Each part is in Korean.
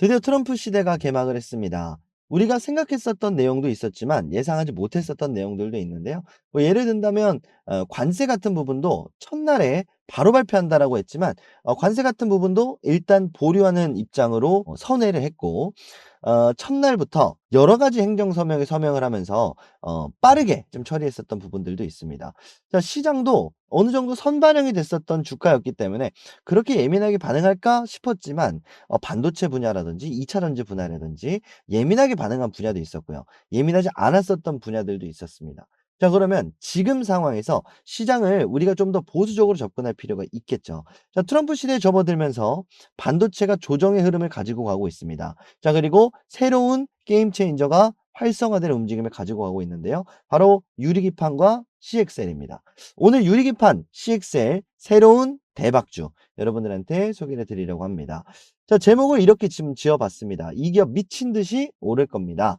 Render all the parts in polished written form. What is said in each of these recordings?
드디어 트럼프 시대가 개막을 했습니다. 우리가 생각했었던 내용도 있었지만 예상하지 못했었던 내용들도 있는데요. 뭐 예를 든다면 관세 같은 부분도 첫날에 바로 발표한다라고 했지만 관세 같은 부분도 일단 보류하는 입장으로 선회를 했고 첫날부터 여러 가지 행정 서명에 서명을 하면서 빠르게 좀 처리했었던 부분들도 있습니다. 자, 시장도 어느 정도 선반영이 됐었던 주가였기 때문에 그렇게 예민하게 반응할까 싶었지만 반도체 분야라든지 2차 전지 분야라든지 예민하게 반응한 분야도 있었고요. 예민하지 않았었던 분야들도 있었습니다. 자, 그러면 지금 상황에서 시장을 우리가 좀 더 보수적으로 접근할 필요가 있겠죠. 자, 트럼프 시대에 접어들면서 반도체가 조정의 흐름을 가지고 가고 있습니다. 자, 그리고 새로운 게임 체인저가 활성화되는 움직임을 가지고 가고 있는데요. 바로 유리기판과 CXL입니다. 오늘 유리기판 CXL 새로운 대박주 여러분들한테 소개를 드리려고 합니다. 자, 제목을 이렇게 지금 지어봤습니다. 이 기업 미친 듯이 오를 겁니다.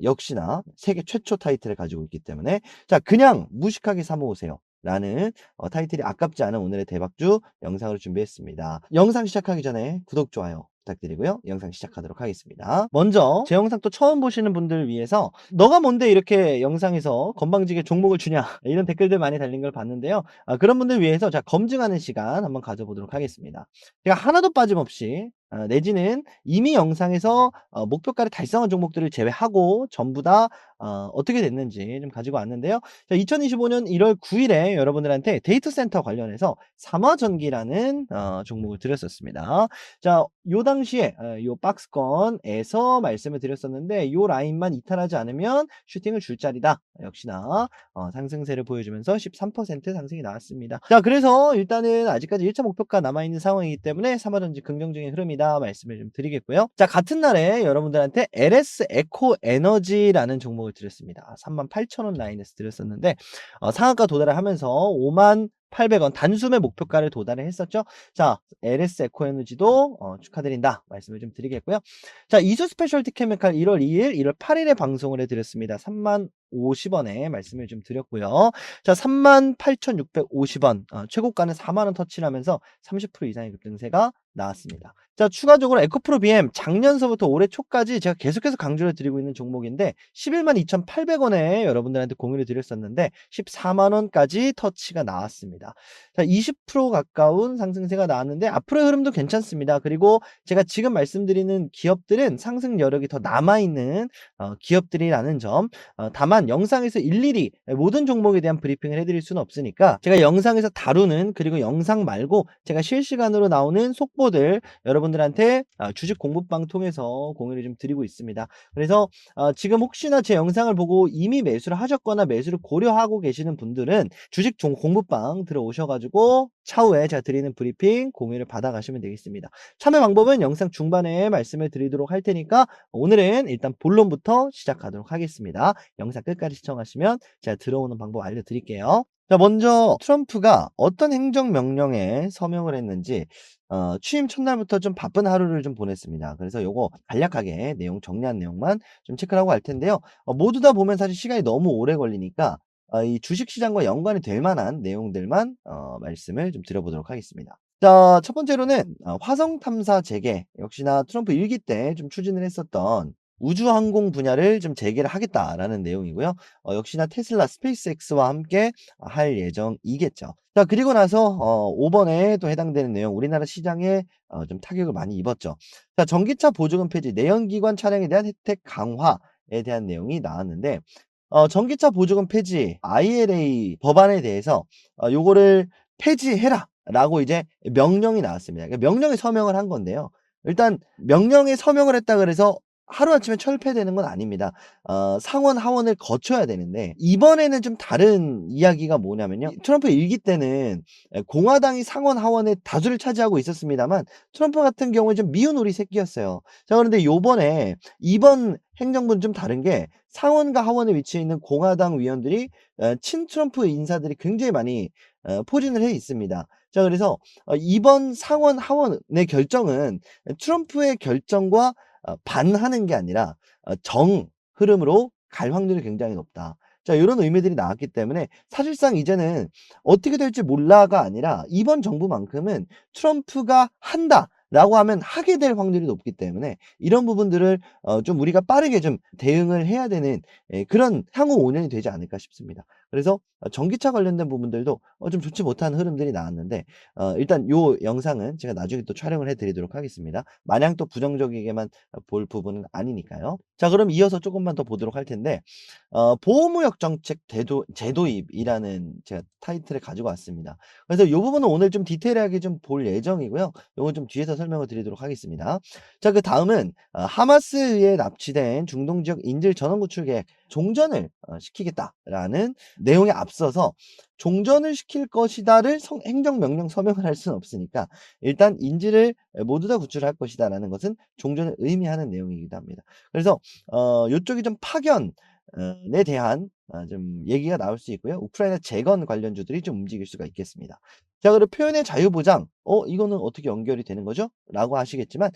역시나 세계 최초 타이틀을 가지고 있기 때문에 자, 그냥 무식하게 사 모으세요. 라는 타이틀이 아깝지 않은 오늘의 대박주 영상으로 준비했습니다. 영상 시작하기 전에 구독, 좋아요 부탁드리고요. 영상 시작하도록 하겠습니다. 먼저 제 영상 또 처음 보시는 분들을 위해서 "너가 뭔데 이렇게 영상에서 건방지게 종목을 주냐?" 이런 댓글들 많이 달린 걸 봤는데요. 그런 분들 위해서 자, 검증하는 시간 한번 가져보도록 하겠습니다. 제가 하나도 빠짐없이 내지는 이미 영상에서 목표가를 달성한 종목들을 제외하고 전부 다 어떻게 됐는지 좀 가지고 왔는데요. 자, 2025년 1월 9 일에 여러분들한테 데이터 센터 관련해서 삼화전기라는 종목을 드렸었습니다. 자, 요 당시에 요 박스권에서 말씀을 드렸었는데 요 라인만 이탈하지 않으면 슈팅을 줄 자리다. 역시나 상승세를 보여주면서 13% 상승이 나왔습니다. 자, 그래서 일단은 아직까지 1차 목표가 남아있는 상황이기 때문에 삼화전지 긍정적인 흐름이다 말씀을 좀 드리겠고요. 자, 같은 날에 여러분들한테 LS 에코 에너지라는 종목을 드렸습니다. 38,000원 라인에서 드렸었는데 상한가 도달을 하면서 50,800원 단숨에 목표가를 도달을 했었죠. 자, LS 에코에너지도 축하드린다 말씀을 좀 드리겠고요. 자, 이수 스페셜티 케미칼 1월 2일, 1월 8일에 방송을 해드렸습니다. 30,050원에 말씀을 좀 드렸고요. 자, 38,650원 최고가는 4만원 터치를 하면서 30% 이상의 급등세가 나왔습니다. 자, 추가적으로 에코프로 BM 작년서부터 올해 초까지 제가 계속해서 강조를 드리고 있는 종목인데 112,800원에 여러분들한테 공유를 드렸었는데 14만원까지 터치가 나왔습니다. 자, 20% 가까운 상승세가 나왔는데 앞으로의 흐름도 괜찮습니다. 그리고 제가 지금 말씀드리는 기업들은 상승 여력이 더 남아있는 기업들이라는 점, 다만 영상에서 일일이 모든 종목에 대한 브리핑을 해드릴 수는 없으니까 제가 영상에서 다루는 그리고 영상 말고 제가 실시간으로 나오는 속보들 여러분들한테 주식 공부방 통해서 공유를 좀 드리고 있습니다. 그래서 지금 혹시나 제 영상을 보고 이미 매수를 하셨거나 매수를 고려하고 계시는 분들은 주식 공부방 들어오셔가지고 차후에 제가 드리는 브리핑 공유를 받아가시면 되겠습니다. 참여 방법은 영상 중반에 말씀을 드리도록 할 테니까 오늘은 일단 본론부터 시작하도록 하겠습니다. 영상 끝까지 시청하시면 제가 들어오는 방법 알려드릴게요. 자, 먼저 트럼프가 어떤 행정명령에 서명을 했는지 취임 첫날부터 좀 바쁜 하루를 좀 보냈습니다. 그래서 요거 간략하게 내용 정리한 내용만 좀 체크를 하고 갈 텐데요. 모두 다 보면 사실 시간이 너무 오래 걸리니까 이 주식시장과 연관이 될 만한 내용들만 말씀을 좀 드려보도록 하겠습니다. 자, 첫 번째로는 화성 탐사 재개, 역시나 트럼프 1기 때 좀 추진을 했었던 우주항공 분야를 좀 재개를 하겠다라는 내용이고요. 역시나 테슬라, 스페이스X와 함께 할 예정이겠죠. 자, 그리고 나서 5 번에 또 해당되는 내용, 우리나라 시장에 좀 타격을 많이 입었죠. 자, 전기차 보조금 폐지, 내연기관 차량에 대한 혜택 강화에 대한 내용이 나왔는데 전기차 보조금 폐지 IRA 법안에 대해서 요거를 폐지해라라고 이제 명령이 나왔습니다. 그러니까 명령에 서명을 한 건데요. 일단 명령에 서명을 했다 그래서 하루아침에 철폐되는 건 아닙니다. 상원 하원을 거쳐야 되는데 이번에는 좀 다른 이야기가 뭐냐면요. 트럼프 1기 때는 공화당이 상원 하원의 다수를 차지하고 있었습니다만 트럼프 같은 경우에 좀 미운 우리 새끼였어요. 자, 그런데 요번에 이번 행정부는 좀 다른 게 상원과 하원에 위치해 있는 공화당 위원들이 친트럼프 인사들이 굉장히 많이 포진을 해 있습니다. 자, 그래서 이번 상원 하원의 결정은 트럼프의 결정과 반하는 게 아니라 정 흐름으로 갈 확률이 굉장히 높다. 자, 요런 의미들이 나왔기 때문에 사실상 이제는 어떻게 될지 몰라가 아니라 이번 정부만큼은 '트럼프가 한다.' 라고 하면 하게 될 확률이 높기 때문에 이런 부분들을 좀 우리가 빠르게 좀 대응을 해야 되는 그런 향후 5 년이 되지 않을까 싶습니다. 그래서 전기차 관련된 부분들도 좀 좋지 못한 흐름들이 나왔는데 일단 요 영상은 제가 나중에 또 촬영을 해 드리도록 하겠습니다. 마냥 또 부정적이게만 볼 부분은 아니니까요. 자, 그럼 이어서 쪼금만 더 보도록 할 텐데 보호무역 정책 대도 재도입이라는 제가 타이틀을 가지고 왔습니다. 그래서 요 부분은 오늘 좀 디테일하게 좀 볼 예정이고요. 요건 좀 뒤에서 설명을 드리도록 하겠습니다. 자, 그다음은 하마스에 납치된 중동 지역 인질 전원 구출 계획 종전을 시키겠다라는 내용에 앞서서 "종전을 시킬 것이다."를 행정명령 서명을 할 수는 없으니까 일단 "인질을 모두 다 구출할 것이다."라는 것은 종전을 의미하는 내용이기도 합니다. 그래서 요쪽이 좀 파견 에 대한 좀 얘기가 나올 수 있고요. 우크라이나 재건 관련주들이 좀 움직일 수가 있겠습니다. 자, 그리고 표현의 자유 보장. 이거는 어떻게 연결이 되는 거죠?" 라고 하시겠지만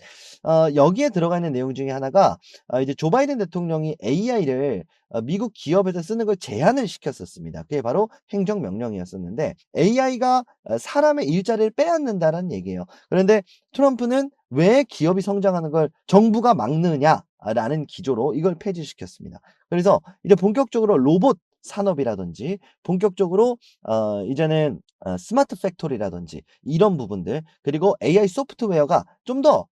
여기에 들어가 있는 내용 중에 하나가 이제 조 바이든 대통령이 AI를 미국 기업에서 쓰는 걸 제한을 시켰었습니다. 그게 바로 행정명령이었었는데 AI가 사람의 일자리를 빼앗는다라는 얘기예요. 그런데 트럼프는 "왜 기업이 성장하는 걸 정부가 막느냐?"라는 기조로 이걸 폐지시켰습니다. 그래서 이제 본격적으로 로봇 산업이라든지 본격적으로 이제는 스마트 팩토리라든지 이런 부분들 그리고 AI 소프트웨어가 좀 더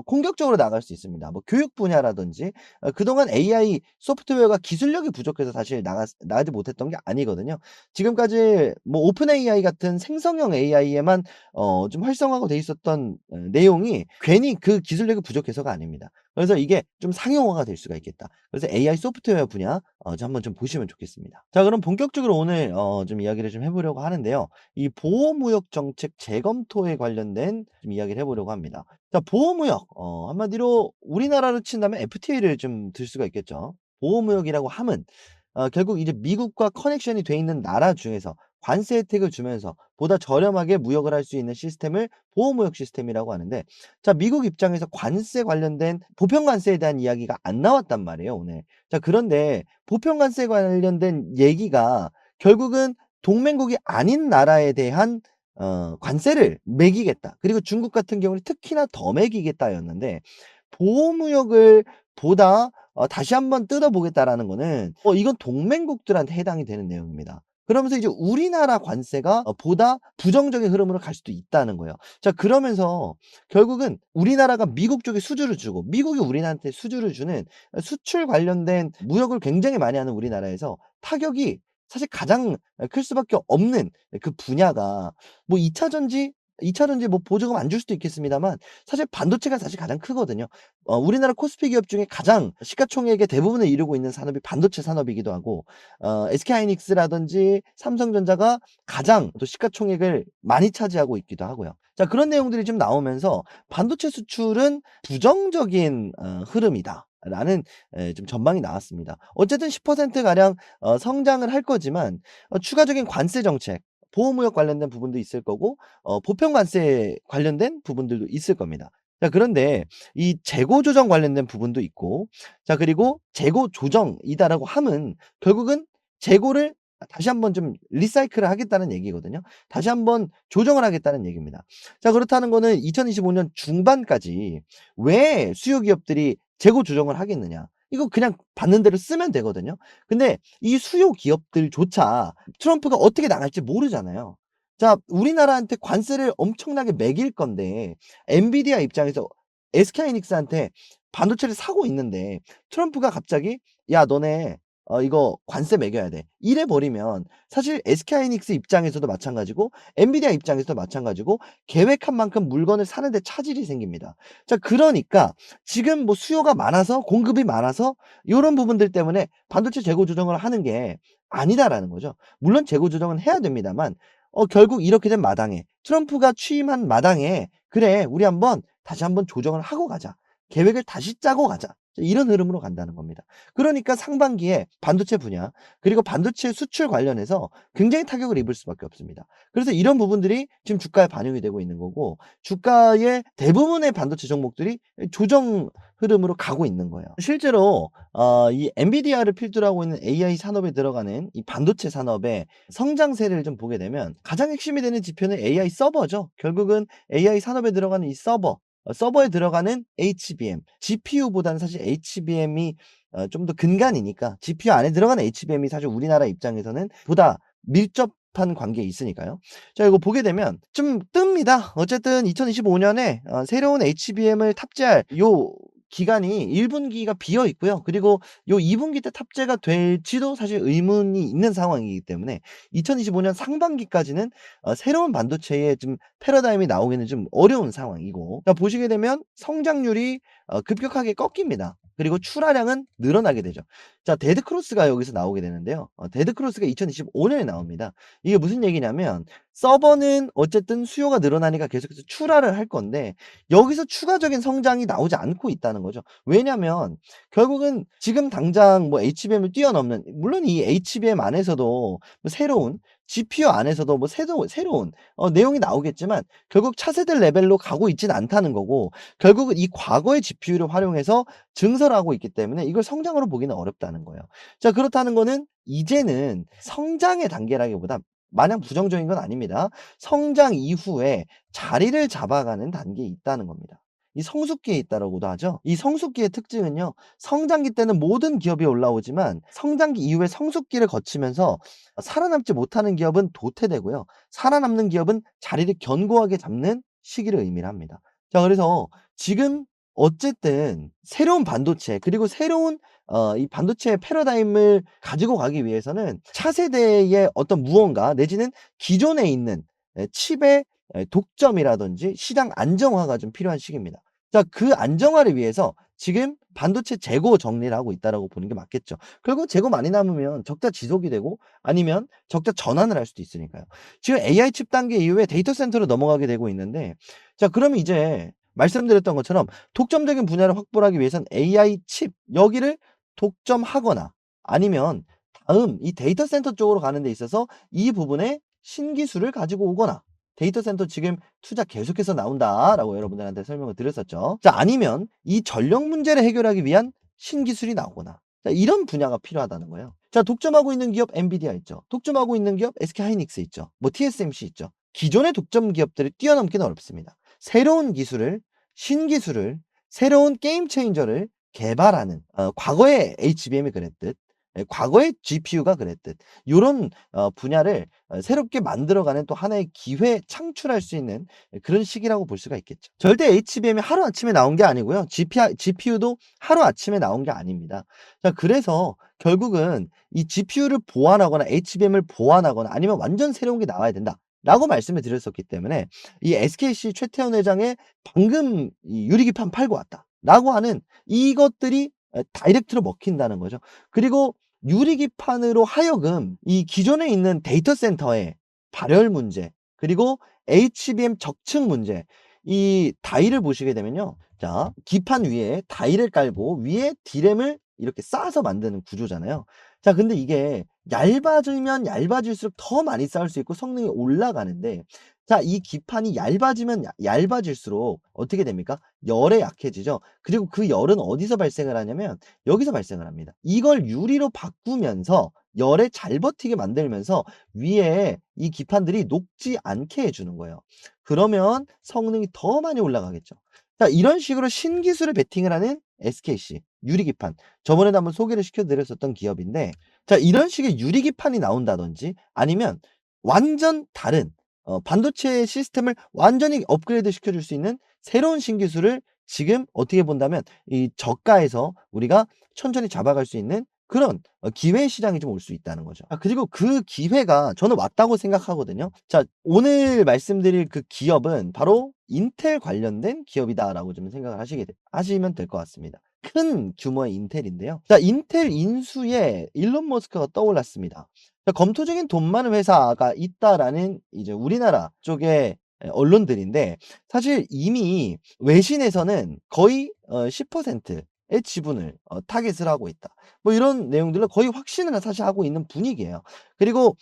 공격적으로 나갈 수 있습니다. 뭐 교육 분야라든지 그동안 AI 소프트웨어가 기술력이 부족해서 사실 나가지 못했던 게 아니거든요. 지금까지 뭐 오픈 AI 같은 생성형 AI에만 좀 활성화가 돼 있었던 내용이 괜히 그 기술력이 부족해서가 아닙니다. 그래서 이게 좀 상용화가 될 수가 있겠다. 그래서 AI 소프트웨어 분야 한번 좀 보시면 좋겠습니다. 자, 그럼 본격적으로 오늘 좀 이야기를 좀 해 보려고 하는데요. 이 보호무역 정책 재검토에 관련된 좀 이야기를 해 보려고 합니다. 자, 보호무역 한마디로 우리나라로 친다면 FTA를 좀 들 수가 있겠죠. 보호무역이라고 함은 결국 이제 미국과 커넥션이 돼 있는 나라 중에서 관세 혜택을 주면서 보다 저렴하게 무역을 할 수 있는 시스템을 보호무역 시스템이라고 하는데 자, 미국 입장에서 관세 관련된 보편 관세에 대한 이야기가 안 나왔단 말이에요, 오늘. 자, 그런데 보편 관세 관련된 얘기가 결국은 동맹국이 아닌 나라에 대한 관세를 매기겠다. 그리고 중국 같은 경우는 특히나 더 매기겠다였는데 보호무역을 보다 다시 한번 뜯어보겠다라는 거는 이건 동맹국들한테 해당이 되는 내용입니다. 그러면서 이제 우리나라 관세가 보다 부정적인 흐름으로 갈 수도 있다는 거예요. 자, 그러면서 결국은 우리나라가 미국 쪽에 수주를 주고 미국이 우리나라한테 수주를 주는 수출 관련된 무역을 굉장히 많이 하는 우리나라에서 타격이 사실 가장 클 수밖에 없는 그 분야가 뭐 2차 전지 뭐 보조금 안 줄 수도 있겠습니다만 사실 반도체가 사실 가장 크거든요. 우리나라 코스피 기업 중에 가장 시가총액의 대부분을 이루고 있는 산업이 반도체 산업이기도 하고 SK하이닉스라든지 삼성전자가 가장 또 시가총액을 많이 차지하고 있기도 하고요. 자, 그런 내용들이 좀 나오면서 '반도체 수출은 부정적인 흐름이다.'라는 좀 전망이 나왔습니다. 어쨌든 10% 가량 성장을 할 거지만 추가적인 관세 정책 보호무역 관련된 부분도 있을 거고 보편 관세 관련된 부분들도 있을 겁니다. 자, 그런데 이 재고 조정 관련된 부분도 있고 자, 그리고 재고 조정이다라고 함은 결국은 재고를 다시 한번 좀 리사이클을 하겠다는 얘기거든요. 다시 한번 조정을 하겠다는 얘기입니다. 자, 그렇다는 거는 2025년 중반까지 왜 수요 기업들이 재고 조정을 하겠느냐. 이거 그냥 받는 대로 쓰면 되거든요. 근데 이 수요 기업들조차 트럼프가 어떻게 나갈지 모르잖아요. 자, 우리나라한테 관세를 엄청나게 매길 건데 엔비디아 입장에서 SK하이닉스한테 반도체를 사고 있는데 트럼프가 갑자기 "야, 너네 이거 관세 매겨야 돼." 이래 버리면 사실 SK하이닉스 입장에서도 마찬가지고 엔비디아 입장에서도 마찬가지고 계획한 만큼 물건을 사는 데 차질이 생깁니다. 자, 그러니까 지금 뭐 수요가 많아서 공급이 많아서 요런 부분들 때문에 반도체 재고 조정을 하는 게 아니다라는 거죠. 물론 재고 조정은 해야 됩니다만 결국 이렇게 된 마당에 트럼프가 취임한 마당에 '그래, 우리 한번 다시 한번 조정을 하고 가자. 계획을 다시 짜고 가자.' 이런 흐름으로 간다는 겁니다. 그러니까 상반기에 반도체 분야 그리고 반도체 수출 관련해서 굉장히 타격을 입을 수밖에 없습니다. 그래서 이런 부분들이 지금 주가에 반영이 되고 있는 거고 주가의 대부분의 반도체 종목들이 조정 흐름으로 가고 있는 거예요. 실제로 이 엔비디아를 필두로 하고 있는 AI 산업에 들어가는 이 반도체 산업의 성장세를 좀 보게 되면 가장 핵심이 되는 지표는 AI 서버죠. 결국은 AI 산업에 들어가는 이 서버 서버에 들어가는 HBM, GPU보다는 사실 HBM이 좀 더 근간이니까 GPU 안에 들어가는 HBM이 사실 우리나라 입장에서는 보다 밀접한 관계에 있으니까요. 자 이거 보게 되면 좀 뜹니다. 어쨌든 2025 년에 새로운 HBM을 탑재할 요 기간이 1 분기가 비어 있고요. 그리고 요 2 분기 때 탑재가 될지도 사실 의문이 있는 상황이기 때문에 2025년 상반기까지는 새로운 반도체의 좀 패러다임이 나오기는 좀 어려운 상황이고, 자 보시게 되면 성장률이 급격하게 꺾입니다. 그리고 출하량은 늘어나게 되죠. 자 데드 크로스가 여기서 나오게 되는데요. 데드 크로스가 2025 년에 나옵니다. 이게 무슨 얘기냐면 서버는 어쨌든 수요가 늘어나니까 계속해서 출하를 할 건데 여기서 추가적인 성장이 나오지 않고 있다는 거죠. 왜냐면 결국은 지금 당장 뭐 HBM을 뛰어넘는, 물론 이 HBM 안에서도 뭐 새로운 GPU 안에서도 뭐 새로운 내용이 나오겠지만 결국 차세대 레벨로 가고 있진 않다는 거고, 결국은 이 과거의 GPU를 활용해서 증설을 하고 있기 때문에 이걸 성장으로 보기는 어렵다는 거예요. 자 그렇다는 거는 이제는 성장의 단계라기보다 마냥 부정적인 건 아닙니다. 성장 이후에 자리를 잡아가는 단계에 있다는 겁니다. 이 성숙기에 있다라고도 하죠. 이 성숙기의 특징은요, 성장기 때는 모든 기업이 올라오지만 성장기 이후에 성숙기를 거치면서 살아남지 못하는 기업은 도태되고요. 살아남는 기업은 자리를 견고하게 잡는 시기를 의미를 합니다. 자 그래서 지금 어쨌든 새로운 반도체 그리고 새로운 이 반도체의 패러다임을 가지고 가기 위해서는 차세대의 어떤 무언가 내지는 기존에 있는 칩의 독점이라든지 시장 안정화가 좀 필요한 시기입니다. 자 그 안정화를 위해서 지금 반도체 재고 정리를 하고 있다라고 보는 게 맞겠죠. 결국 재고 많이 남으면 적자 지속이 되고 아니면 적자 전환을 할 수도 있으니까요. 지금 AI 칩 단계 이후에 데이터 센터로 넘어가게 되고 있는데, 자 그러면 이제 말씀드렸던 것처럼 독점적인 분야를 확보하기 위해선 AI 칩 여기를 독점하거나 아니면 다음 이 데이터 센터 쪽으로 가는 데 있어서 이 부분에 신기술을 가지고 오거나, 데이터 센터 지금 투자 계속해서 나온다라고 여러분들한테 설명을 드렸었죠. 자 아니면 이 전력 문제를 해결하기 위한 신기술이 나오거나, 자 이런 분야가 필요하다는 거예요. 자 독점하고 있는 기업 엔비디아 있죠. 독점하고 있는 기업 SK하이닉스 있죠. 뭐 TSMC 있죠. 기존의 독점 기업들을 뛰어넘기는 어렵습니다. 새로운 기술을, 신기술을, 새로운 게임 체인저를 개발하는, 과거의 HBM이 그랬듯 과거의 GPU가 그랬듯 요런 분야를 새롭게 만들어가는 또 하나의 기회 창출할 수 있는 그런 시기라고 볼 수가 있겠죠. 절대 HBM이 하루아침에 나온 게 아니고요. GPU도 하루아침에 나온 게 아닙니다. 자 그래서 결국은 이 GPU를 보완하거나 HBM을 보완하거나 아니면 완전 새로운 게 나와야 된다라고 말씀을 드렸었기 때문에 이 SKC 최태원 회장의 방금 이 "유리기판 팔고 왔다."라고 하는 이것들이 다이렉트로 먹힌다는 거죠. 그리고 유리기판으로 하여금 이 기존에 있는 데이터 센터의 발열 문제 그리고 HBM 적층 문제, 이 다이를 보시게 되면요. 자 기판 위에 다이를 깔고 위에 D램을 이렇게 쌓아서 만드는 구조잖아요. 자 근데 이게 얇아지면 얇아질수록 더 많이 쌓을 수 있고 성능이 올라가는데, 자 이 기판이 얇아지면 얇아질수록 어떻게 됩니까? 열에 약해지죠. 그리고 그 열은 어디서 발생을 하냐면 여기서 발생을 합니다. 이걸 유리로 바꾸면서 열에 잘 버티게 만들면서 위에 이 기판들이 녹지 않게 해 주는 거예요. 그러면 성능이 더 많이 올라가겠죠. 자 이런 식으로 신기술을 베팅을 하는 SKC 유리기판, 저번에도 한번 소개를 시켜 드렸었던 기업인데, 자 이런 식의 유리기판이 나온다든지 아니면 완전 다른 반도체 시스템을 완전히 업그레이드 시켜 줄 수 있는 새로운 신기술을 지금 어떻게 본다면 이 저가에서 우리가 천천히 잡아갈 수 있는 그런 기회 시장이 좀 올 수 있다는 거죠. 그리고 그 기회가 저는 왔다고 생각하거든요. 자 오늘 말씀드릴 그 기업은 바로 인텔 관련된 기업이다라고 좀 생각을 하시면 될 것 같습니다. 큰 규모의 인텔인데요. 자 인텔 인수에 일론 머스크가 떠올랐습니다. 자 검토 중인 돈 많은 회사가 있다라는 이제 우리나라 쪽의 언론들인데, 사실 이미 외신에서는 거의 10%의 지분을 타깃을 하고 있다. 뭐 이런 내용들로 거의 확신을 사실 하고 있는 분위기예요. 그리고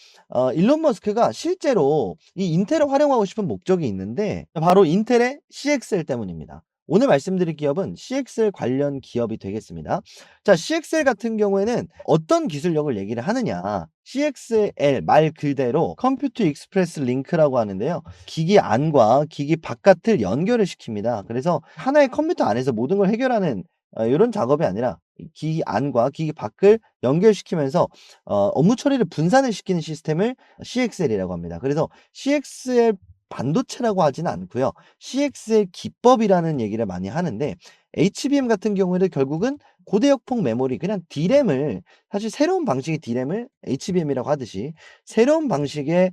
일론 머스크가 실제로 이 인텔을 활용하고 싶은 목적이 있는데 바로 인텔의 CXL 때문입니다. 오늘 말씀드릴 기업은 CXL 관련 기업이 되겠습니다. 자, CXL 같은 경우에는 어떤 기술력을 얘기를 하느냐. CXL 말 그대로 컴퓨터 익스프레스 링크라고 하는데요. 기기 안과 기기 바깥을 연결을 시킵니다. 그래서 하나의 컴퓨터 안에서 모든 걸 해결하는 요런 작업이 아니라 기기 안과 기기 밖을 연결시키면서 업무 처리를 분산을 시키는 시스템을 CXL이라고 합니다. 그래서 CXL 반도체라고 하지는 않고요. CXL 기법이라는 얘기를 많이 하는데 HBM 같은 경우에는 결국은 고대역폭 메모리 그냥 D램을 사실 새로운 방식의 D램을 HBM이라고 하듯이 새로운 방식의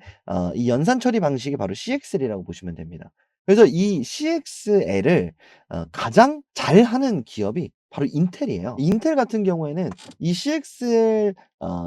이 연산 처리 방식이 바로 CXL이라고 보시면 됩니다. 그래서 이 CXL을 가장 잘하는 기업이 바로 인텔이에요. 인텔 같은 경우에는 이 CXL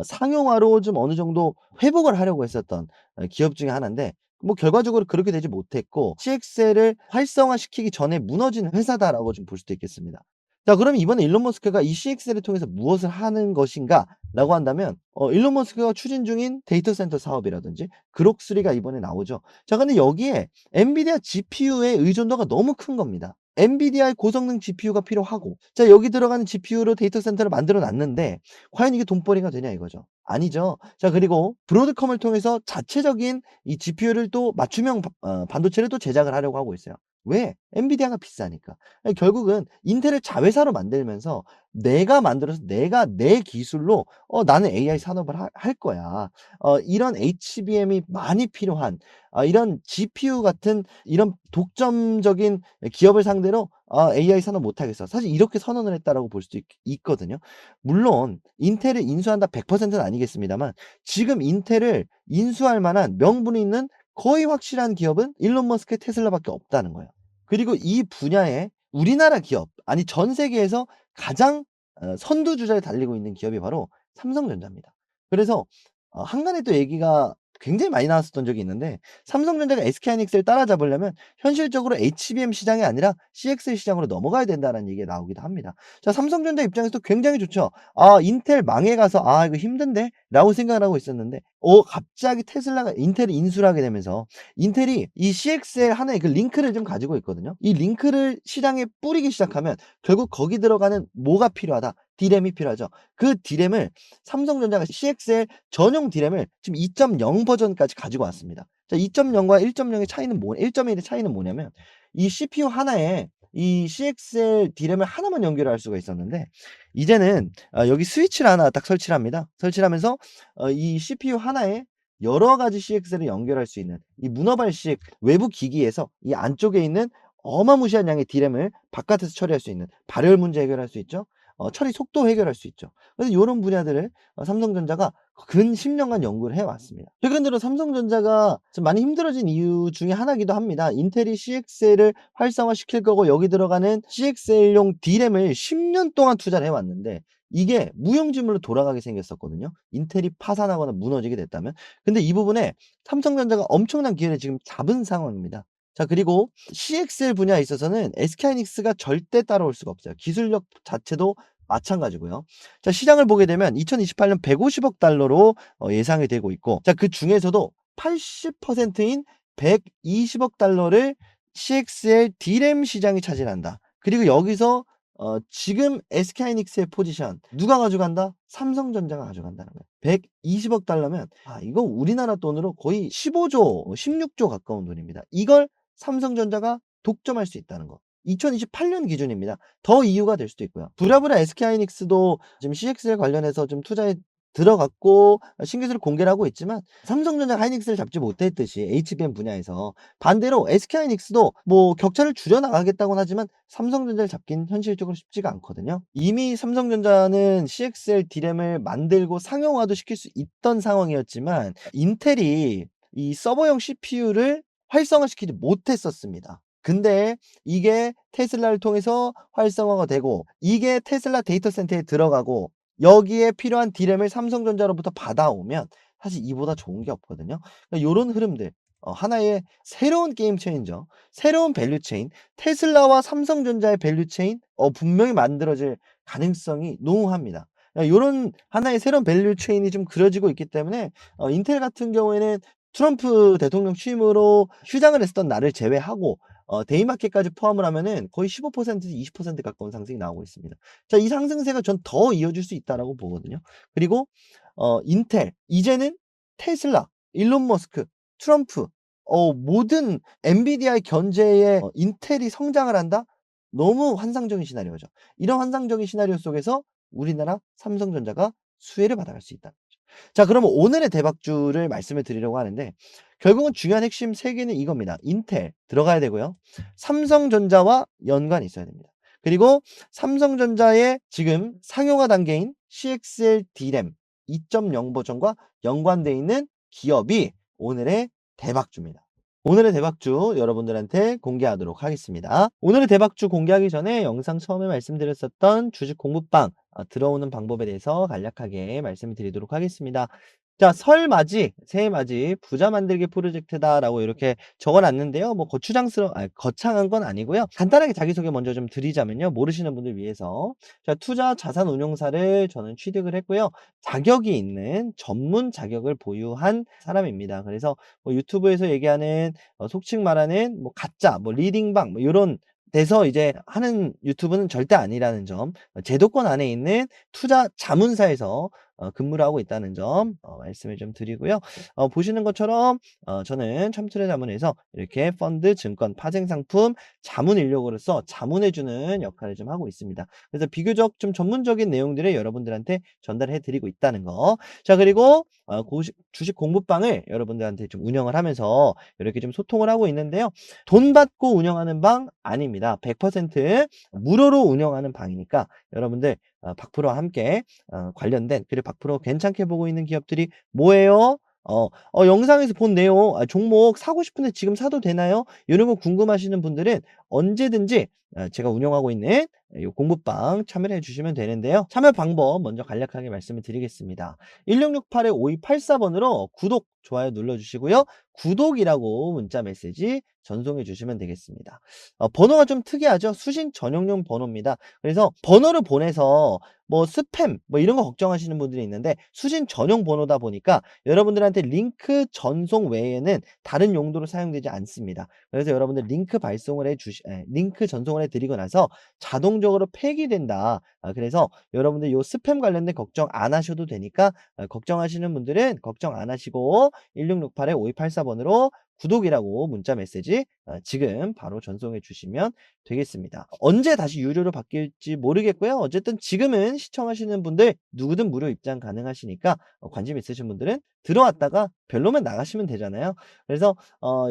상용화로 좀 어느 정도 회복을 하려고 했었던 기업 중에 하나인데 뭐 결과적으로 그렇게 되지 못했고 CXL을 활성화시키기 전에 무너진 회사다라고 좀 볼 수도 있겠습니다. 자, 그럼 이번에 일론 머스크가 이 CXL을 통해서 무엇을 하는 것인가라고 한다면 일론 머스크가 추진 중인 데이터 센터 사업이라든지 그록3가 이번에 나오죠. 자, 근데 여기에 엔비디아 GPU의 의존도가 너무 큰 겁니다. 엔비디아의 고성능 GPU가 필요하고 자, 여기 들어가는 GPU로 데이터 센터를 만들어 놨는데 과연 이게 돈벌이가 되냐 이거죠. 아니죠. 자, 그리고 브로드컴을 통해서 자체적인 이 GPU를 또 맞춤형 반도체를 또 제작을 하려고 하고 있어요. 왜? 엔비디아가 비싸니까. 결국은 인텔을 자회사로 만들면서 내가 만들어서 내가 내 기술로 나는 AI 산업을 할 거야. 이런 HBM이 많이 필요한 이런 GPU 같은 이런 독점적인 기업을 상대로 AI 산업 못 하겠어. 사실 이렇게 선언을 했다라고 볼 수도 있거든요. 물론 인텔을 인수한다 100%는 아니겠습니다만 지금 인텔을 인수할 만한 명분이 있는 거의 확실한 기업은 일론 머스크의 테슬라밖에 없다는 거예요. 그리고 이 분야에 우리나라 기업 아니 전 세계에서 가장 선두주자에 달리고 있는 기업이 바로 삼성전자입니다. 그래서 한간에 또 얘기가 굉장히 많이 나왔었던 적이 있는데 삼성전자가 SK하이닉스를 따라잡으려면 현실적으로 HBM 시장이 아니라 CXL 시장으로 넘어가야 된다는 얘기가 나오기도 합니다. 자, 삼성전자 입장에서도 굉장히 좋죠. '아 인텔 망해 가서 아 이거 힘든데?'라고 생각을 하고 있었는데 갑자기 테슬라가 인텔을 인수를 하게 되면서 인텔이 이 CXL 하나의 그 링크를 좀 가지고 있거든요. 이 링크를 시장에 뿌리기 시작하면 결국 거기 들어가는 뭐가 필요하다? D램이 필요하죠. 그 D램을 삼성전자가 CXL 전용 D램을 지금 2.0 버전까지 가지고 왔습니다. 자, 2.0과 1.0의 차이는 1.1의 차이는 뭐냐면 이 CPU 하나에 이 CXL D램을 하나만 연결할 수가 있었는데 이제는 여기 스위치를 하나 딱 설치를 합니다. 설치를 하면서 이 CPU 하나에 여러 가지 CXL을 연결할 수 있는 이 문어발식 외부 기기에서 이 안쪽에 있는 어마무시한 양의 D램을 바깥에서 처리할 수 있는 발열 문제 해결할 수 있죠. 처리 속도 해결할 수 있죠. 그래서 요런 분야들을 삼성전자가 근 10 년간 연구를 해 왔습니다. 최근 들어 삼성전자가 좀 많이 힘들어진 이유 중에 하나이기도 합니다. 인텔이 CXL을 활성화시킬 거고 여기 들어가는 CXL용 D램을 10년 동안 투자를 해 왔는데 이게 무용지물로 돌아가게 생겼었거든요. 인텔이 파산하거나 무너지게 됐다면. 근데 이 부분에 삼성전자가 엄청난 기회를 지금 잡은 상황입니다. 자, 그리고 CXL 분야에 있어서는 SK하이닉스가 절대 따라올 수가 없어요. 기술력 자체도 마찬가지고요. 자, 시장을 보게 되면 2028년 150억 달러로 예상이 되고 있고 자, 그중에서도 80%인 120억 달러를 CXL D램 시장이 차지한다. 그리고 여기서 지금 SK하이닉스의 포지션 누가 가져간다? 삼성전자가 가져간다는 거예요. 120억 달러면 이거 우리나라 돈으로 거의 15조, 16조 가까운 돈입니다. 이걸 삼성전자가 독점할 수 있다는 거. 2028년 기준입니다. 더 이유가 될 수도 있고요. 부랴부랴 SK하이닉스도 지금 CXL 관련해서 좀 투자에 들어갔고 신기술을 공개를 하고 있지만 삼성전자가 하이닉스를 잡지 못했듯이 HBM 분야에서 반대로 SK하이닉스도 뭐 격차를 줄여 나가겠다고는 하지만 삼성전자를 잡긴 현실적으로 쉽지가 않거든요. 이미 삼성전자는 CXL D램을 만들고 상용화도 시킬 수 있던 상황이었지만 인텔이 이 서버용 CPU를 활성화시키지 못했었습니다. 근데 이게 테슬라를 통해서 활성화가 되고 이게 테슬라 데이터 센터에 들어가고 여기에 필요한 D램을 삼성전자로부터 받아오면 사실 이보다 좋은 게 없거든요. 그러니까 요런 흐름들 하나의 새로운 게임 체인저, 새로운 밸류 체인, 테슬라와 삼성전자의 밸류 체인 분명히 만들어질 가능성이 농후합니다. 요런 하나의 새로운 밸류 체인이 좀 그려지고 있기 때문에 인텔 같은 경우에는 트럼프 대통령 취임으로 휴장을 했었던 날을 제외하고 데이마켓까지 포함을 하면은 거의 15% 20% 가까운 상승이 나오고 있습니다. 자, 이 상승세가 전 더 이어질 수 있다라고 보거든요. 그리고 인텔, 이제는 테슬라, 일론 머스크, 트럼프, 모든 엔비디아의 견제에 인텔이 성장을 한다? 너무 환상적인 시나리오죠. 이런 환상적인 시나리오 속에서 우리나라 삼성전자가 수혜를 받아갈 수 있다. 자, 그러면 오늘의 대박주를 말씀을 드리려고 하는데, 결국은 중요한 핵심 3개는 이겁니다. 인텔 들어가야 되고요. 삼성전자와 연관이 있어야 됩니다. 그리고 삼성전자의 지금 상용화 단계인 CXL D램 2.0 버전과 연관돼 있는 기업이 오늘의 대박주입니다. 오늘의 대박주 여러분들한테 공개하도록 하겠습니다. 오늘의 대박주 공개하기 전에 영상 처음에 말씀드렸었던 주식 공부방 들어오는 방법에 대해서 간략하게 말씀을 드리도록 하겠습니다. 자, 설 맞이, 새해 맞이 부자 만들기 프로젝트다라고 이렇게 적어 놨는데요. 뭐 거창한 건 아니고요. 간단하게 자기소개 먼저 좀 드리자면요. 모르시는 분들 위해서. 자, 투자 자산 운용사를 저는 취득을 했고요. 자격이 있는 전문 자격을 보유한 사람입니다. 그래서 뭐 유튜브에서 얘기하는 속칭 말하는 뭐 가짜, 뭐 리딩방 뭐 요런 데서 이제 하는 유튜브는 절대 아니라는 점, 제도권 안에 있는 투자 자문사에서 근무를 하고 있다는 점 말씀을 좀 드리고요. 보시는 것처럼 저는 첨투의 자문에서 이렇게 펀드, 증권, 파생 상품 자문 인력으로서 자문해 주는 역할을 좀 하고 있습니다. 그래서 비교적 좀 전문적인 내용들을 여러분들한테 전달해 드리고 있다는 거. 자, 그리고 주식 공부방을 여러분들한테 좀 운영을 하면서 이렇게 좀 소통을 하고 있는데요. 돈 받고 운영하는 방 아닙니다. 100% 무료로 운영하는 방이니까 여러분들 박프로와 함께 관련된, 그리고 박프로 괜찮게 보고 있는 기업들이 뭐예요? 영상에서 본 내용, 종목 사고 싶은데 지금 사도 되나요? 이런 거 궁금하시는 분들은 언제든지 제가 운영하고 있는 요 공부방 참여를 해주시면 되는데요. 참여 방법 먼저 간략하게 말씀을 드리겠습니다. 1668-5284번으로 구독, 좋아요 눌러주시고요. 구독이라고 문자 메시지 전송해 주시면 되겠습니다. 번호가 좀 특이하죠? 수신 전용용 번호입니다. 그래서 번호를 보내서 뭐 스팸 뭐 이런 거 걱정하시는 분들이 있는데, 수신 전용 번호다 보니까 여러분들한테 링크 전송 외에는 다른 용도로 사용되지 않습니다. 그래서 여러분들 링크 전송을 해 드리고 나서 자동적으로 폐기된다. 그래서 여러분들 요 스팸 관련된 걱정 안 하셔도 되니까, 걱정하시는 분들은 걱정 안 하시고 1668-5284번으로 구독이라고 문자 메시지 지금 바로 전송해 주시면 되겠습니다. 언제 다시 유료로 바뀔지 모르겠고요. 어쨌든 지금은 시청하시는 분들 누구든 무료 입장 가능하시니까 관심 있으신 분들은 들어왔다가 별로면 나가시면 되잖아요. 그래서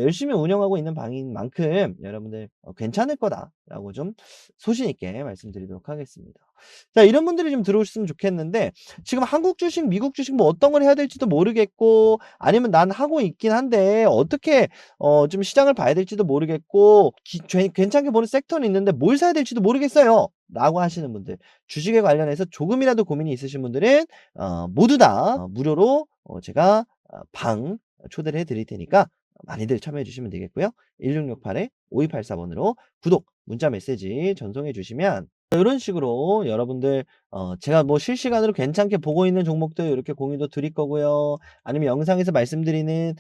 열심히 운영하고 있는 방인 만큼 여러분들 괜찮을 거다라고 좀 소신 있게 말씀드리도록 하겠습니다. 자, 이런 분들이 좀 들어오셨으면 좋겠는데, 지금 한국 주식, 미국 주식 뭐 어떤 걸 해야 될지도 모르겠고, 아니면 난 하고 있긴 한데 어떻게 좀 시장을 봐야 될지도 모르겠고, 괜찮게 보는 섹터는 있는데 뭘 사야 될지도 모르겠어요 라고 하시는 분들, 주식에 관련해서 조금이라도 고민이 있으신 분들은 모두 다 무료로 제가 방 초대를 해 드릴 테니까 많이들 참여해 주시면 되겠고요. 1668-5284번으로 구독, 문자 메시지 전송해 주시면 이런 식으로 여러분들 제가 뭐 실시간으로 괜찮게 보고 있는 종목들 이렇게 공유도 드릴 거고요. 아니면 영상에서 말씀드리는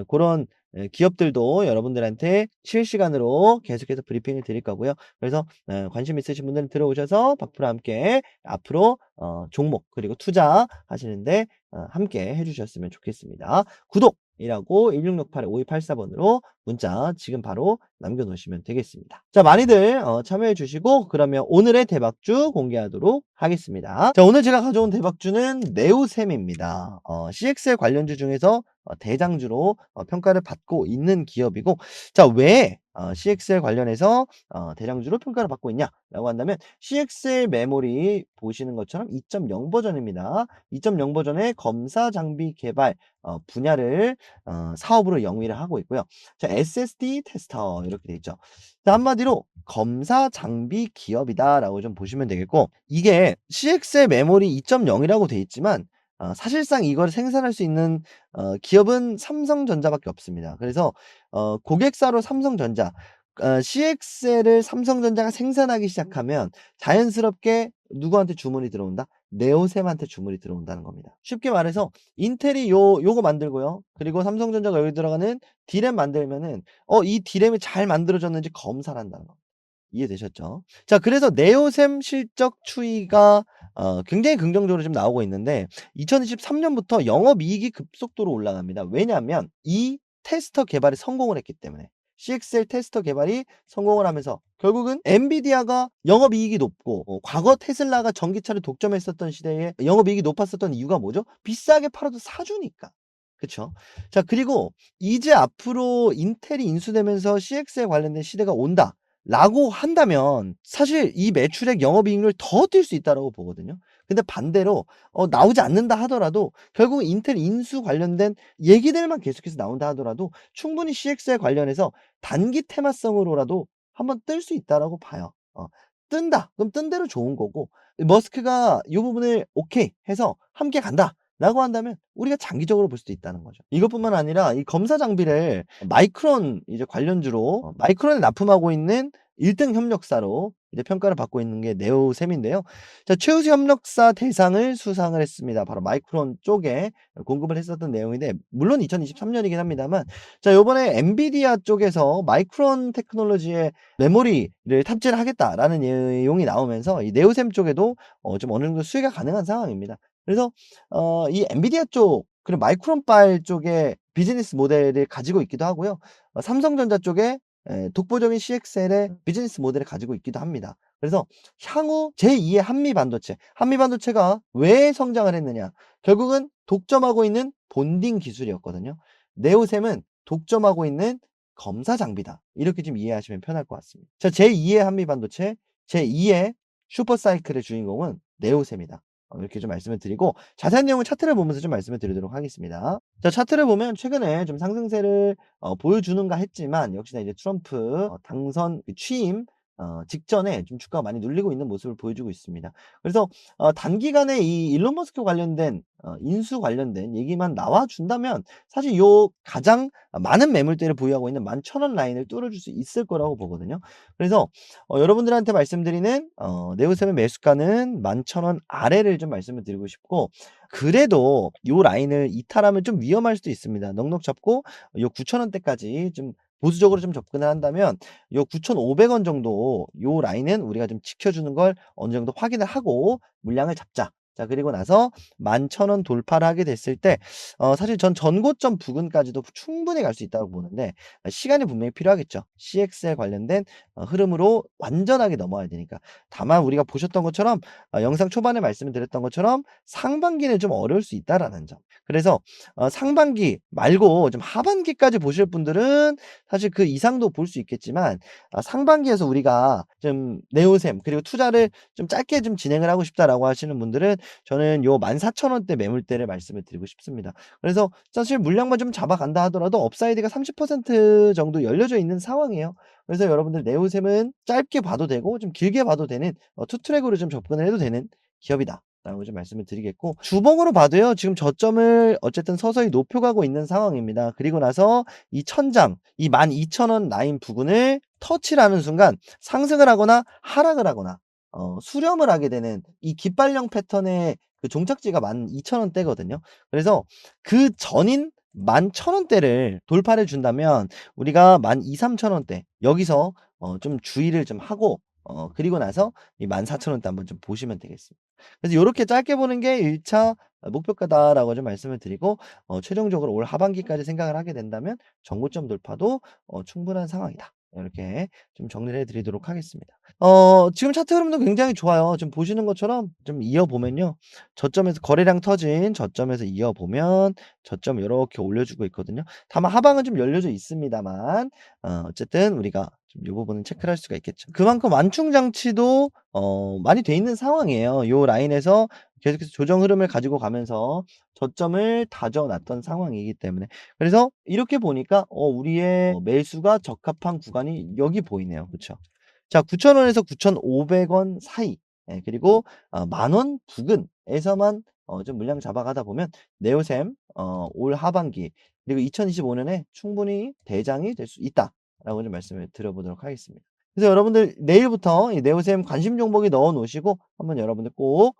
그런 기업들도 여러분들한테 실시간으로 계속해서 브리핑을 드릴 거고요. 그래서 관심 있으신 분들은 들어오셔서 박프로 함께 앞으로 종목 그리고 투자하시는데 함께 해주셨으면 좋겠습니다. 구독이라고 1668-5284번으로 문자 지금 바로 남겨놓으시면 되겠습니다. 자, 많이들 참여해 주시고, 그러면 오늘의 대박주 공개하도록 하겠습니다. 자, 오늘 제가 가져온 대박주는 네오셈입니다. CXL 관련주 중에서 대장주로 평가를 받고 있는 기업이고, 자, 왜 CXL 관련해서 대장주로 평가를 받고 있냐라고 한다면, CXL 메모리 보시는 것처럼 2.0 버전입니다. 2.0 버전의 검사 장비 개발 분야를 사업으로 영위를 하고 있고요. 자, SSD 테스터 이렇게 돼 있죠. 자, 한마디로 검사 장비 기업이다라고 좀 보시면 되겠고, 이게 CXL 메모리 2.0이라고 돼 있지만 사실상 이걸 생산할 수 있는 기업은 삼성전자밖에 없습니다. 그래서 고객사로 삼성전자, CXL을 삼성전자가 생산하기 시작하면 자연스럽게 누구한테 주문이 들어온다? 네오셈한테 주문이 들어온다는 겁니다. 쉽게 말해서 인텔이 요거 만들고요. 그리고 삼성전자가 여기 들어가는 D램 만들면은 이 D램이 잘 만들어졌는지 검사를 한다는 겁니다. 이해되셨죠? 자, 그래서 네오셈 실적 추이가 굉장히 긍정적으로 지금 나오고 있는데 2023 년부터 영업이익이 급속도로 올라갑니다. 왜냐하면 이 테스터 개발이 성공을 했기 때문에. CXL 테스터 개발이 성공을 하면서 결국은 엔비디아가 영업이익이 높고 과거 테슬라가 전기차를 독점했었던 시대에 영업이익이 높았었던 이유가 뭐죠? 비싸게 팔아도 사 주니까. 그쵸? 자, 그리고 이제 앞으로 인텔이 인수되면서 CX에 관련된 시대가 온다라고 한다면 사실 이 매출액 영업이익률 더 뛸 수 있다라고 보거든요. 근데 반대로 나오지 않는다 하더라도 결국 인텔 인수 관련된 얘기들만 계속해서 나온다 하더라도 충분히 CX에 관련해서 단기 테마성으로라도 한번 뜰 수 있다라고 봐요. 뜬다. 그럼 뜬 대로 좋은 거고 머스크가 이 부분을 오케이 해서 함께 간다라고 한다면 우리가 장기적으로 볼 수도 있다는 거죠. 이것뿐만 아니라 이 검사 장비를 마이크론 이제 관련주로 마이크론에 납품하고 있는 1등 협력사로 이제 평가를 받고 있는 게 네오셈인데요. 자, 최우수 협력사 대상을 수상을 했습니다. 바로 마이크론 쪽에 공급을 했었던 내용인데 물론 2023 년이긴 합니다만 자, 요번에 엔비디아 쪽에서 마이크론 테크놀로지의 메모리를 탑재를 하겠다라는 내용이 나오면서 이 네오셈 쪽에도 좀 어느 정도 수혜가 가능한 상황입니다. 그래서 이 엔비디아 쪽 그리고 마이크론빨 쪽의 비즈니스 모델을 가지고 있기도 하고요. 삼성전자 쪽에 독보적인 CXL의 비즈니스 모델을 가지고 있기도 합니다. 그래서 향후 제2의 한미 반도체, 한미 반도체가 왜 성장을 했느냐? 결국은 독점하고 있는 본딩 기술이었거든요. 네오셈은 독점하고 있는 검사 장비다. 이렇게 좀 이해하시면 편할 것 같습니다. 자, 제2의 한미 반도체, 제2의 슈퍼 사이클의 주인공은 네오셈이다. 이렇게 좀 말씀을 드리고 자세한 내용은 차트를 보면서 좀 말씀을 드리도록 하겠습니다. 자, 차트를 보면 최근에 좀 상승세를 보여주는가 했지만 역시나 이제 트럼프 당선 그 취임 직전에 좀 주가가 많이 눌리고 있는 모습을 보여주고 있습니다. 그래서 단기간에 이 일론 머스크 관련된 인수 관련된 얘기만 나와 준다면 사실 요 가장 많은 매물대를 보유하고 있는 11,000원 라인을 뚫어줄 수 있을 거라고 보거든요. 그래서 여러분들한테 말씀드리는 네오셈의 매수가는 11,000원 아래를 좀 말씀을 드리고 싶고 그래도 요 라인을 이탈하면 좀 위험할 수도 있습니다. 넉넉 잡고 요 9,000원대까지 좀 보수적으로 좀 접근을 한다면 요 9,500원 정도 요 라인은 우리가 좀 지켜주는 걸 어느 정도 확인을 하고 물량을 잡자. 자, 그리고 나서 11,000원 돌파를 하게 됐을 때 사실 전 전고점 부근까지도 충분히 갈 수 있다고 보는데 시간이 분명히 필요하겠죠. CX에 관련된 흐름으로 완전하게 넘어야 되니까. 다만 우리가 보셨던 것처럼 영상 초반에 말씀을 드렸던 것처럼 상반기는 좀 어려울 수 있다라는 점. 그래서 상반기 말고 좀 하반기까지 보실 분들은 사실 그 이상도 볼 수 있겠지만 상반기에서 우리가 좀 네오셈 그리고 투자를 좀 짧게 좀 진행을 하고 싶다라고 하시는 분들은 저는 요 14,000원대 매물대를 말씀을 드리고 싶습니다. 그래서 사실 물량만 좀 잡아간다 하더라도 업사이드가 30% 정도 열려져 있는 상황이에요. 그래서 여러분들 네오셈은 짧게 봐도 되고 좀 길게 봐도 되는 투 트랙으로 좀 접근을 해도 되는 기업이다. 라고 좀 말씀을 드리겠고 주봉으로 봐도요. 지금 저점을 어쨌든 서서히 높여 가고 있는 상황입니다. 그리고 나서 이 천장 이 12,000원 라인 부근을 터치를 하는 순간 상승을 하거나 하락을 하거나 수렴을 하게 되는 이 깃발령 패턴의 그 종착지가 12,000원대거든요. 그래서 그 전인 11,000원대를 돌파를 준다면 우리가 12,000-13,000원대 여기서 좀 주의를 좀 하고 그리고 나서 이 14,000원대 한번 좀 보시면 되겠습니다. 그래서 요렇게 짧게 보는 게 1차 목표가다라고 좀 말씀을 드리고 최종적으로 올 하반기까지 생각을 하게 된다면 정고점 돌파도 충분한 상황이다. 이렇게 좀 정리를 해 드리도록 하겠습니다. 지금 차트 흐름도 굉장히 좋아요. 지금 보시는 것처럼 좀 이어보면요. 저점에서 거래량 터진 저점에서 이어보면 저점 요렇게 올려주고 있거든요. 다만 하방은 좀 열려져 있습니다만 어쨌든 우리가 좀 요 부분은 체크를 할 수가 있겠죠. 그만큼 완충 장치도 많이 돼 있는 상황이에요. 요 라인에서 계속해서 조정 흐름을 가지고 가면서 저점을 다져 놨던 상황이기 때문에. 그래서 이렇게 보니까 우리의 매수가 적합한 구간이 여기 보이네요. 그쵸? 자, 9,000원에서 9,500원 사이 그리고 10,000원 부근에서만 좀 물량 잡아가다 보면 네오셈 올 하반기 그리고 2025 년에 충분히 대장이 될 수 있다라고 좀 말씀을 드려보도록 하겠습니다. 그래서 여러분들 내일부터 이 네오셈 관심 종목에 넣어 놓으시고 한번 여러분들 꼭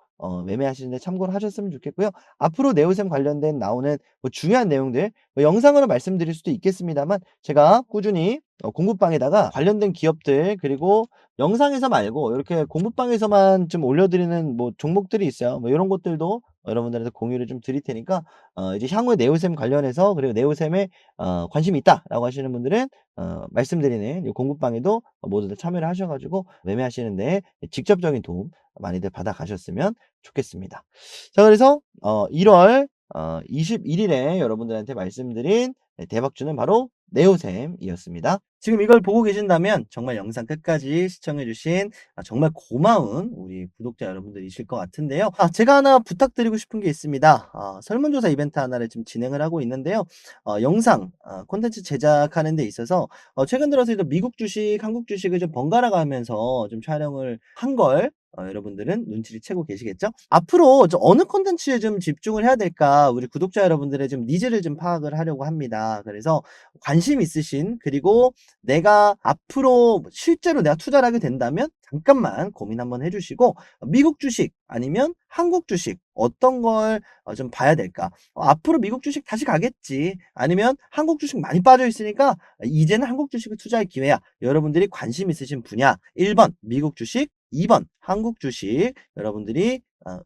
매매하시는 데 참고를 하셨으면 좋겠고요. 앞으로 네오셈 관련된 나오는 뭐 중요한 내용들 뭐 영상으로 말씀드릴 수도 있겠습니다만 제가 꾸준히 공부방에다가 관련된 기업들 그리고 영상에서 말고 이렇게 공부방에서만 좀 올려드리는 뭐 종목들이 있어요. 뭐 요런 것들도 여러분들한테 공유를 좀 드릴 테니까 이제 향후에 네오셈 관련해서 그리고 네오셈에 관심이 있다라고 하시는 분들은 말씀드리는 이 공부방에도 모두 다 참여를 하셔 가지고 매매하시는 데 직접적인 도움 많이들 받아 가셨으면 좋겠습니다. 자 그래서 1월 21 일에 여러분들한테 말씀드린 대박 주는 바로 네오셈이었습니다. 지금 이걸 보고 계신다면 정말 영상 끝까지 시청해 주신 정말 고마운 우리 구독자 여러분들이실 것 같은데요. 제가 하나 부탁드리고 싶은 게 있습니다. 설문조사 이벤트 하나를 지금 진행을 하고 있는데요. 영상 콘텐츠 제작하는 데 있어서 최근 들어서 이제 미국 주식, 한국 주식을 좀 번갈아 가면서 좀 촬영을 한 걸 여러분들은 눈치를 채고 계시겠죠? 앞으로 어느 콘텐츠에 좀 집중을 해야 될까 우리 구독자 여러분들의 좀 니즈를 좀 파악을 하려고 합니다. 그래서 관심 있으신 그리고 내가 앞으로 실제로 내가 투자를 하게 된다면 잠깐만 고민 한번 해 주시고 미국 주식 아니면 한국 주식 어떤 걸 좀 봐야 될까? 앞으로 미국 주식 다시 가겠지. 아니면 한국 주식 많이 빠져 있으니까 이제는 한국 주식을 투자할 기회야. 여러분들이 관심 있으신 분야 1번 미국 주식, 2번 한국 주식 여러분들이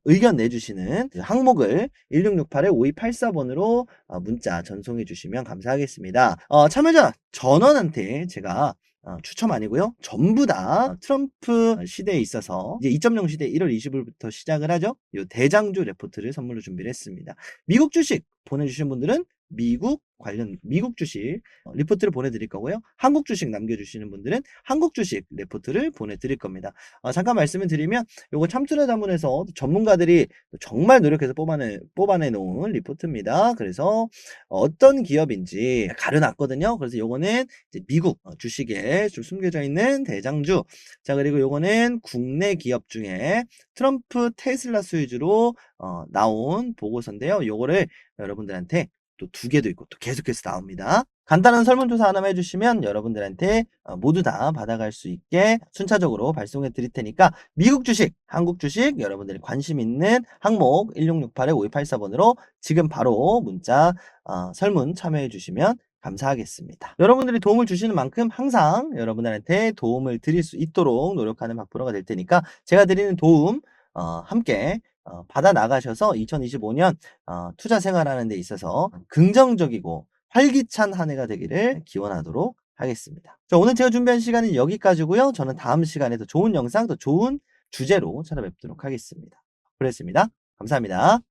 의견 내주시는 그 항목을 1668-5284 번으로 문자 전송해 주시면 감사하겠습니다. 참여자 전원한테 제가 추첨 아니고요. 전부 다 트럼프 시대에 있어서 이제 2.0 시대 1월 20일부터 시작을 하죠. 요 대장주 레포트를 선물로 준비를 했습니다. 미국 주식 보내주신 분들은 미국 관련 미국 주식 리포트를 보내드릴 거고요. 한국 주식 남겨주시는 분들은 한국 주식 레포트를 보내드릴 겁니다. 잠깐 말씀을 드리면 요거 참투자 자문에서 전문가들이 정말 노력해서 뽑아내 놓은 리포트입니다. 그래서 어떤 기업인지 가려놨거든요. 그래서 요거는 이제 미국 주식에 좀 숨겨져 있는 대장주. 자, 그리고 요거는 국내 기업 중에 트럼프 테슬라 수혜주로 나온 보고서인데요. 요거를 여러분들한테 또 2개도 있고 또 계속해서 나옵니다. 간단한 설문조사 하나만 해주시면 여러분들한테 모두 다 받아갈 수 있게 순차적으로 발송해 드릴 테니까 미국 주식, 한국 주식 여러분들이 관심 있는 항목 1668-5284 번으로 지금 바로 문자 설문 참여해 주시면 감사하겠습니다. 여러분들이 도움을 주시는 만큼 항상 여러분들한테 도움을 드릴 수 있도록 노력하는 박프로가 될 테니까 제가 드리는 도움 함께 받아 나가셔서 2025년 투자 생활하는 데 있어서 긍정적이고 활기찬 한 해가 되기를 기원하도록 하겠습니다. 자, 오늘 제가 준비한 시간은 여기까지고요. 저는 다음 시간에 더 좋은 영상, 더 좋은 주제로 찾아뵙도록 하겠습니다. 그랬습니다. 감사합니다.